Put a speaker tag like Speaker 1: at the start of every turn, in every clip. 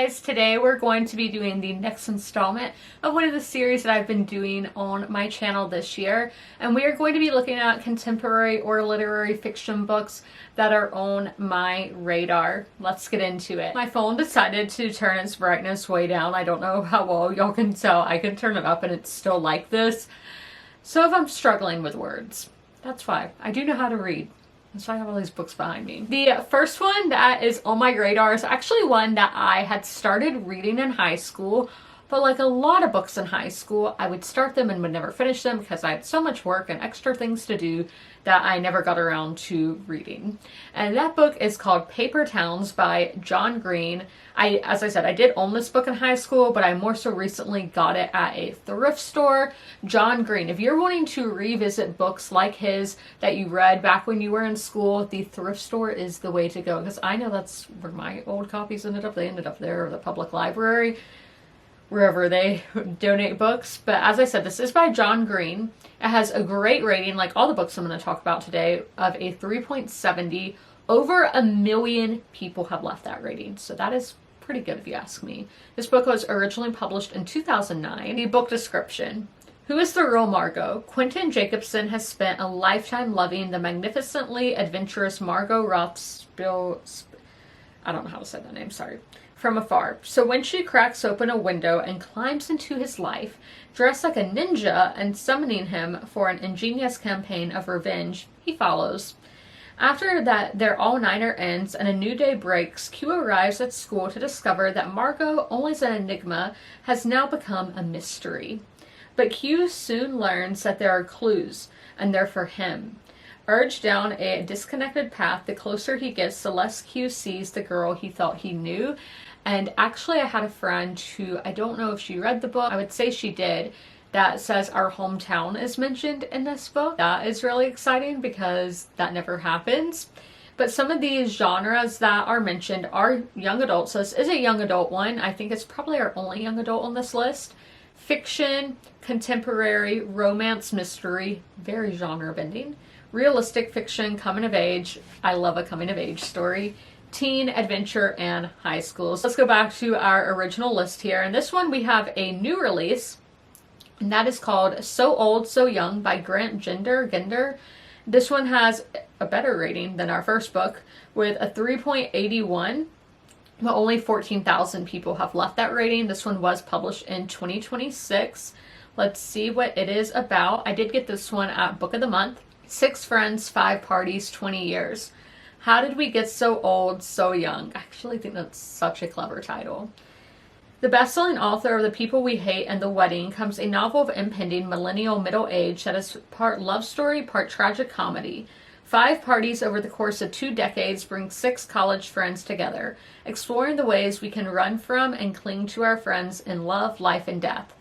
Speaker 1: guys, today we're going to be doing the next installment of one of the series that I've been doing on my channel this year, and we are going to be looking at contemporary or literary fiction books that are on my radar. Let's get into it. My phone decided to turn its brightness way down. I don't know how well y'all can tell. I can turn it up and it's still like this. So if I'm struggling with words, that's why. I do know how to read. So I have all these books behind me. The first one that is on my radar is actually one that I had started reading in high school, but like a lot of books in high school, I would start them and would never finish them because I had so much work and extra things to do that I never got around to reading. And that book is called Paper Towns by John Green. As I said, I did own this book in high school, but I more so recently got it at a thrift store. John Green, if you're wanting to revisit books like his that you read back when you were in school, the thrift store is the way to go, because I know that's where my old copies ended up. They ended up there, or the public library, wherever they donate books. But as I said, this is by John Green. It has a great rating, like all the books I'm going to talk about today, of a 3.70. Over 1 million people have left that rating, so that is pretty good if you ask me. This book was originally published in 2009. The book description. Who is the real Margot? Quentin Jacobson has spent a lifetime loving the magnificently adventurous Margot Rothschild, I don't know how to say that name, sorry, from afar. So when she cracks open a window and climbs into his life, dressed like a ninja and summoning him for an ingenious campaign of revenge, he follows. After that, their all-nighter ends and a new day breaks, Q arrives at school to discover that Margot, always an enigma, has now become a mystery. But Q soon learns that there are clues, and they're for him. Urged down a disconnected path, the closer he gets, the less Q sees the girl he thought he knew. And actually, I had a friend who, I don't know if she read the book, I would say she did, that says our hometown is mentioned in this book. That is really exciting because that never happens. But some of these genres that are mentioned are young adult. So this is a young adult one. I think it's probably our only young adult on this list. Fiction, contemporary, romance, mystery, very genre bending. Realistic fiction, coming of age. I love a coming of age story. Teen, adventure, and high school. So let's go back to our original list here. And this one we have a new release, and that is called So Old, So Young by Grant Gender. This one has a better rating than our first book with a 3.81, but only 14,000 people have left that rating. This one was published in 2026. Let's see what it is about. I did get this one at Book of the Month. 6 friends, 5 parties, 20 years. How did we get so old, so young? I actually think that's such a clever title. The best-selling author of The People We Hate and The Wedding comes a novel of impending millennial middle age that is part love story, part tragic comedy. 5 parties over the course of 2 decades bring 6 college friends together, exploring the ways we can run from and cling to our friends in love, life, and death.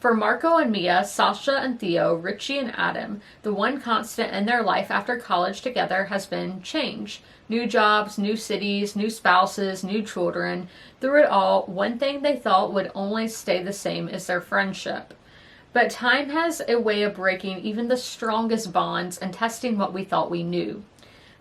Speaker 1: For Marco and Mia, Sasha and Theo, Richie and Adam, the one constant in their life after college together has been change. New jobs, new cities, new spouses, new children. Through it all, one thing they thought would only stay the same is their friendship. But time has a way of breaking even the strongest bonds and testing what we thought we knew.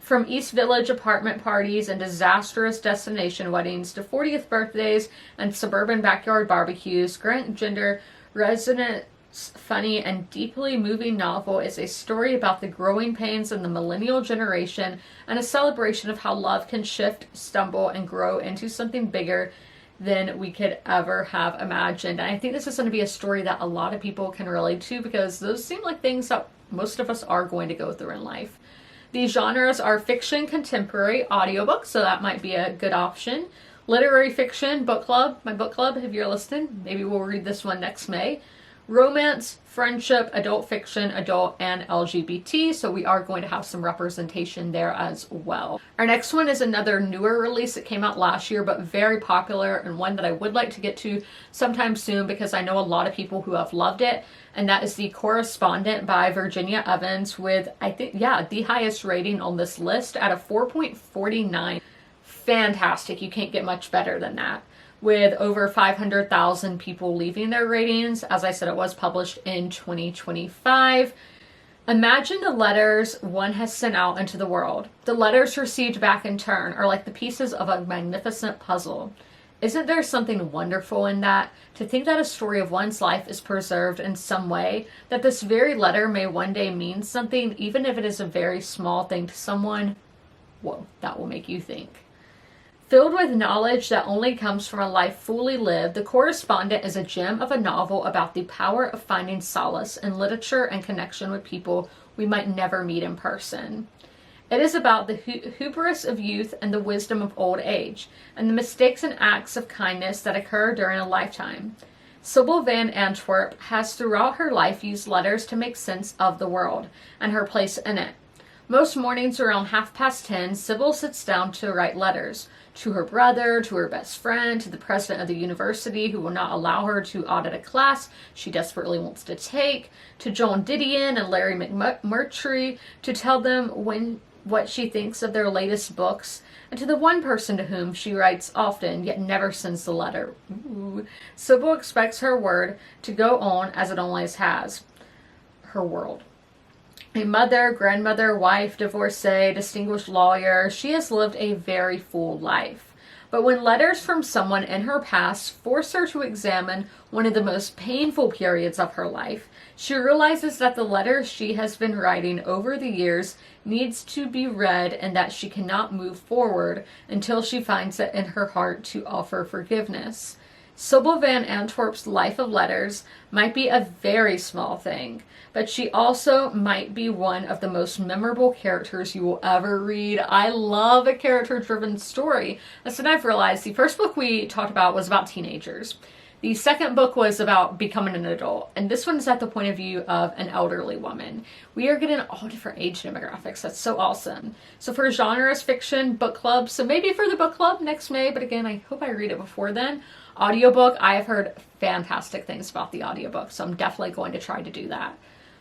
Speaker 1: From East Village apartment parties and disastrous destination weddings to 40th birthdays and suburban backyard barbecues, Grant Gender resonant, funny, and deeply moving novel is a story about the growing pains in the millennial generation and a celebration of how love can shift, stumble, and grow into something bigger than we could ever have imagined. And I think this is going to be a story that a lot of people can relate to because those seem like things that most of us are going to go through in life. These genres are fiction, contemporary, audiobook, so that might be a good option. Literary fiction, book club, my book club, if you're listening, maybe we'll read this one next May. Romance, friendship, adult fiction, adult, and LGBT, so we are going to have some representation there as well. Our next one is another newer release that came out last year, but very popular, and one that I would like to get to sometime soon because I know a lot of people who have loved it, and that is The Correspondent by Virginia Evans with, I think, yeah, the highest rating on this list at a 4.49. Fantastic. You can't get much better than that. With over 500,000 people leaving their ratings. As I said, it was published in 2025. Imagine the letters one has sent out into the world. The letters received back in turn are like the pieces of a magnificent puzzle. Isn't there something wonderful in that? To think that a story of one's life is preserved in some way, that this very letter may one day mean something, even if it is a very small thing to someone. Whoa, that will make you think. Filled with knowledge that only comes from a life fully lived, The Correspondent is a gem of a novel about the power of finding solace in literature and connection with people we might never meet in person. It is about the hubris of youth and the wisdom of old age, and the mistakes and acts of kindness that occur during a lifetime. Sybil Van Antwerp has throughout her life used letters to make sense of the world and her place in it. Most mornings around 10:30, Sybil sits down to write letters. To her brother, to her best friend, to the president of the university who will not allow her to audit a class she desperately wants to take, to Joan Didion and Larry McMurtry to tell them what she thinks of their latest books, and to the one person to whom she writes often yet never sends the letter. Ooh. Sybil expects her word to go on as it always has. Her world. A mother, grandmother, wife, divorcee, distinguished lawyer, she has lived a very full life. But when letters from someone in her past force her to examine one of the most painful periods of her life, she realizes that the letters she has been writing over the years needs to be read and that she cannot move forward until she finds it in her heart to offer forgiveness. Sybil Van Antwerp's life of letters might be a very small thing, but she also might be one of the most memorable characters you will ever read. I love a character-driven story. That's what I've realized. The first book we talked about was about teenagers. The second book was about becoming an adult, and this one is at the point of view of an elderly woman. We are getting all different age demographics. That's so awesome. So for genres, fiction, book club, so maybe for the book club next May, but again, I hope I read it before then. Audiobook, I have heard fantastic things about the audiobook, so I'm definitely going to try to do that.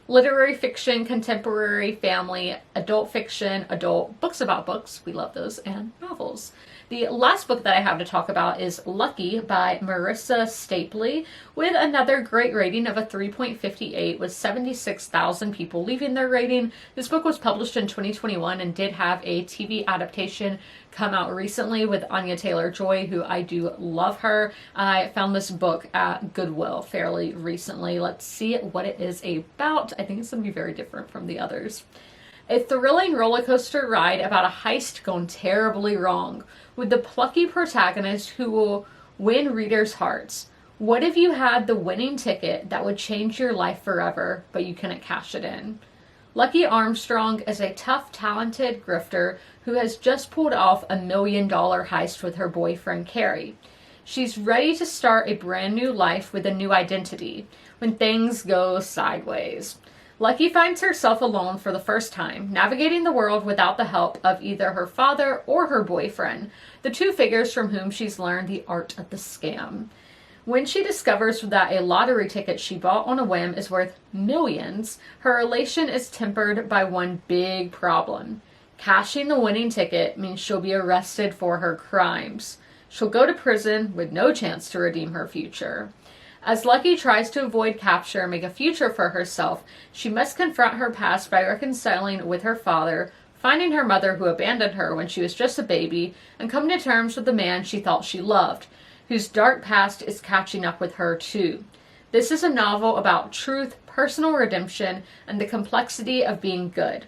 Speaker 1: Literary fiction, contemporary, family, adult fiction, adult books about books, we love those, and novels. The last book that I have to talk about is Lucky by Marissa Stapley, with another great rating of a 3.58 with 76,000 people leaving their rating. This book was published in 2021 and did have a TV adaptation come out recently with Anya Taylor-Joy, who I do love her. I found this book at Goodwill fairly recently. Let's see what it is about. I think it's going to be very different from the others. A thrilling roller coaster ride about a heist gone terribly wrong, with the plucky protagonist who will win readers' hearts. What if you had the winning ticket that would change your life forever, but you couldn't cash it in? Lucky Armstrong is a tough, talented grifter who has just pulled off $1 million heist with her boyfriend, Carrie. She's ready to start a brand new life with a new identity when things go sideways. Lucky finds herself alone for the first time, navigating the world without the help of either her father or her boyfriend, the two figures from whom she's learned the art of the scam. When she discovers that a lottery ticket she bought on a whim is worth millions, her elation is tempered by one big problem. Cashing the winning ticket means she'll be arrested for her crimes. She'll go to prison with no chance to redeem her future. As Lucky tries to avoid capture and make a future for herself, she must confront her past by reconciling with her father, finding her mother who abandoned her when she was just a baby, and coming to terms with the man she thought she loved, whose dark past is catching up with her too. This is a novel about truth, personal redemption, and the complexity of being good.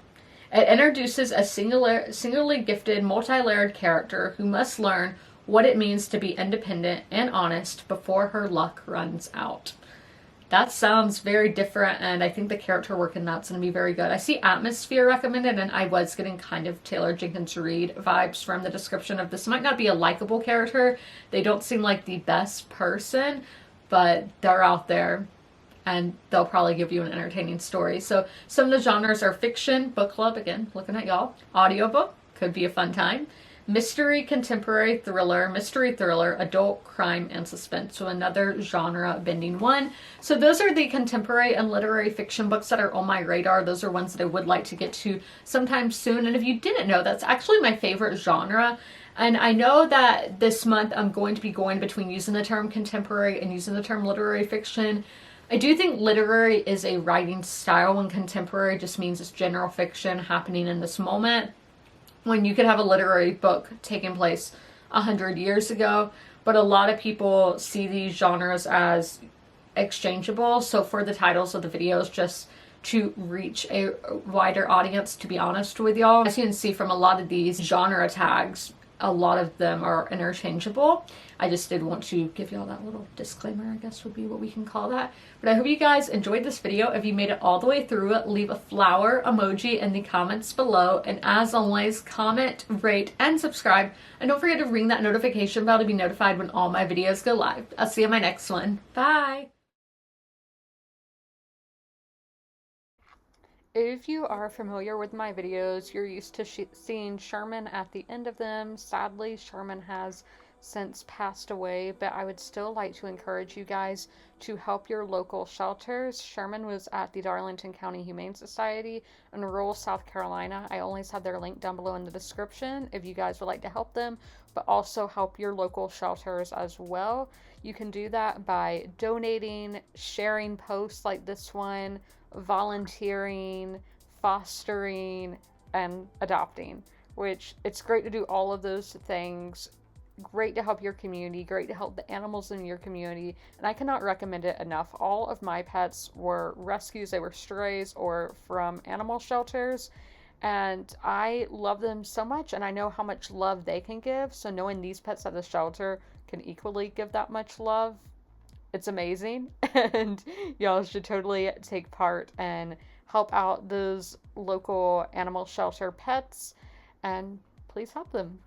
Speaker 1: It introduces a singularly gifted, multi-layered character who must learn what it means to be independent and honest before her luck runs out. That sounds very different, and I think the character work in that's going to be very good. I see Atmosphere recommended, and I was getting kind of Taylor Jenkins Reid vibes from the description of this. Might not be a likable character. They don't seem like the best person, but they're out there, and they'll probably give you an entertaining story. So some of the genres are fiction, book club, again, looking at y'all. Audiobook, could be a fun time. Mystery, contemporary, thriller, mystery thriller, adult, crime, and suspense. So another genre-bending one. So those are the contemporary and literary fiction books that are on my radar. Those are ones that I would like to get to sometime soon. And if you didn't know, that's actually my favorite genre. And I know that this month I'm going to be going between using the term contemporary and using the term literary fiction. I do think literary is a writing style, and contemporary just means it's general fiction happening in this moment. When you could have a literary book taking place 100 years ago. but a lot of people see these genres as exchangeable. So for the titles of the videos, just to reach a wider audience, to be honest with y'all, as you can see from a lot of these genre tags, a lot of them are interchangeable. I just did want to give y'all that little disclaimer, I guess would be what we can call that. But I hope you guys enjoyed this video. If you made it all the way through it, leave a flower emoji in the comments below. And as always, comment, rate, and subscribe. And don't forget to ring that notification bell to be notified when all my videos go live. I'll see you in my next one. Bye! If you are familiar with my videos, you're used to seeing Sherman at the end of them. Sadly, Sherman has since passed away, but I would still like to encourage you guys to help your local shelters. Sherman was at the Darlington County Humane Society in rural South Carolina. I always have their link down below in the description if you guys would like to help them, but also help your local shelters as well. You can do that by donating, sharing posts like this one, volunteering, fostering, and adopting, which it's great to do all of those things. Great to help your community, great to help the animals in your community, and I cannot recommend it enough. All of my pets were rescues, they were strays or from animal shelters, and I love them so much, and I know how much love they can give, so knowing these pets at the shelter can equally give that much love, it's amazing. And y'all should totally take part and help out those local animal shelter pets, and please help them.